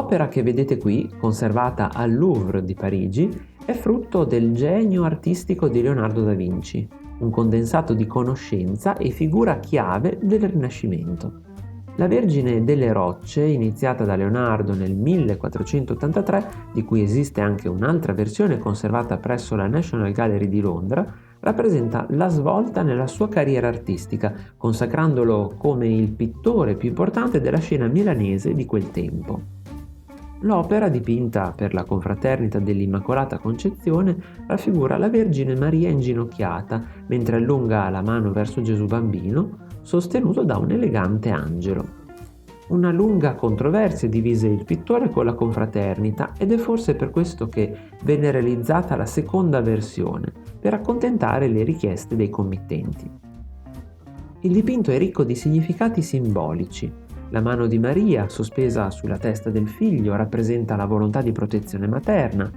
L'opera che vedete qui, conservata al Louvre di Parigi, è frutto del genio artistico di Leonardo da Vinci, un condensato di conoscenza e figura chiave del Rinascimento. La Vergine delle Rocce, iniziata da Leonardo nel 1483, di cui esiste anche un'altra versione conservata presso la National Gallery di Londra, rappresenta la svolta nella sua carriera artistica, consacrandolo come il pittore più importante della scena milanese di quel tempo. L'opera, dipinta per la Confraternita dell'Immacolata Concezione, raffigura la Vergine Maria inginocchiata mentre allunga la mano verso Gesù bambino, sostenuto da un elegante angelo. Una lunga controversia divise il pittore con la Confraternita ed è forse per questo che venne realizzata la seconda versione, per accontentare le richieste dei committenti. Il dipinto è ricco di significati simbolici. La mano di Maria, sospesa sulla testa del figlio, rappresenta la volontà di protezione materna.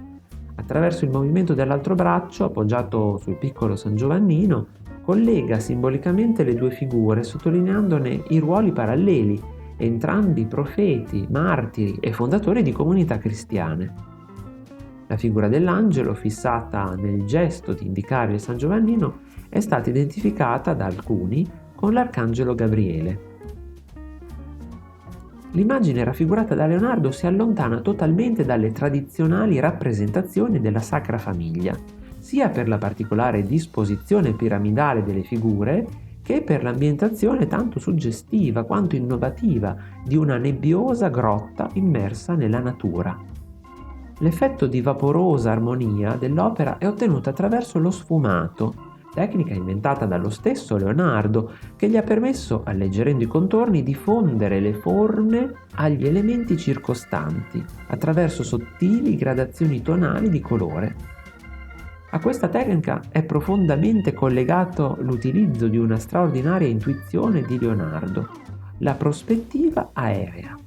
Attraverso il movimento dell'altro braccio, appoggiato sul piccolo San Giovannino, collega simbolicamente le due figure, sottolineandone i ruoli paralleli, entrambi profeti, martiri e fondatori di comunità cristiane. La figura dell'angelo, fissata nel gesto di indicare il San Giovannino, è stata identificata da alcuni con l'arcangelo Gabriele. L'immagine raffigurata da Leonardo si allontana totalmente dalle tradizionali rappresentazioni della Sacra Famiglia, sia per la particolare disposizione piramidale delle figure che per l'ambientazione tanto suggestiva quanto innovativa di una nebbiosa grotta immersa nella natura. L'effetto di vaporosa armonia dell'opera è ottenuto attraverso lo sfumato, tecnica inventata dallo stesso Leonardo, che gli ha permesso, alleggerendo i contorni, di fondere le forme agli elementi circostanti attraverso sottili gradazioni tonali di colore. A questa tecnica è profondamente collegato l'utilizzo di una straordinaria intuizione di Leonardo, la prospettiva aerea.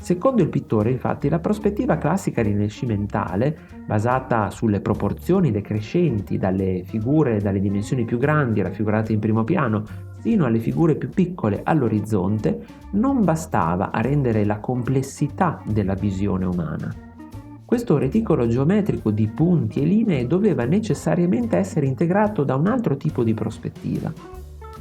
Secondo il pittore, infatti, la prospettiva classica rinascimentale, basata sulle proporzioni decrescenti dalle figure dalle dimensioni più grandi raffigurate in primo piano sino alle figure più piccole all'orizzonte, non bastava a rendere la complessità della visione umana. Questo reticolo geometrico di punti e linee doveva necessariamente essere integrato da un altro tipo di prospettiva.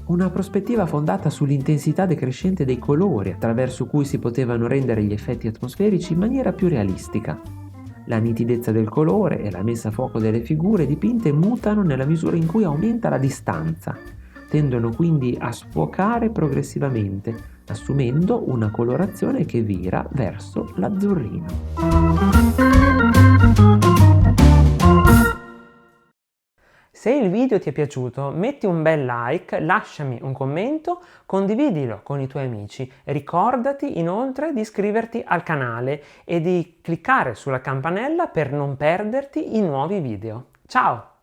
Una prospettiva fondata sull'intensità decrescente dei colori, attraverso cui si potevano rendere gli effetti atmosferici in maniera più realistica. La nitidezza del colore e la messa a fuoco delle figure dipinte mutano nella misura in cui aumenta la distanza, tendono quindi a sfocare progressivamente, assumendo una colorazione che vira verso l'azzurrino. Se il video ti è piaciuto, metti un bel like, lasciami un commento, condividilo con i tuoi amici. Ricordati inoltre di iscriverti al canale e di cliccare sulla campanella per non perderti i nuovi video. Ciao!